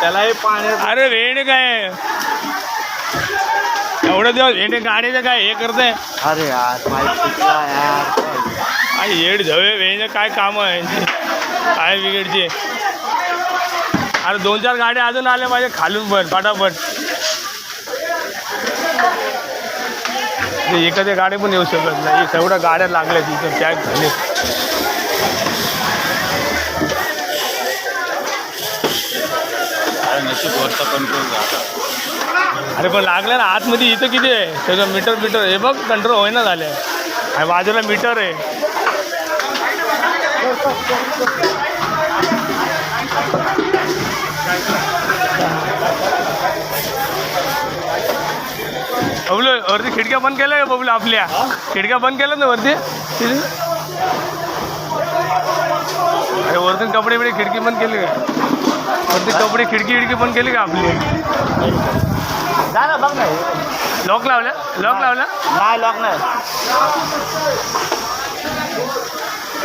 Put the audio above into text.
त्यालाही पाण्यात अरे वेण काय एवढं दिवस वेणे गाडीचं काय हे करते अरे यार पाईप फुटला यार आणि येड झवे वेणे काय काम आहे यांची काय बिघडची अरे 2-4 गाड्या अजून आल्या पाहिजे खालून पण फटाफट एखाद्या गाडी पण येऊ शकत नाही तेवढ्या गाड्या लागल्या तिथं पॅक झाले वरचा कंट्रोल झाला अरे पण लागलं ना आतमध्ये इथं किती आहे त्याचं मीटर हे बघ कंट्रोल होईना झालं आणि बाजूला मीटर आहे बबलू वरती खिडक्या बंद केल्या का बबलू आपल्या खिडक्या बंद केल्या ना वरती अरे वरतून कपडे बिडे खिडकी बंद केली का वरती कपडे खिडकी बंद केली का आपली झालं बघ ना लॉक लावला नाही लॉक नाही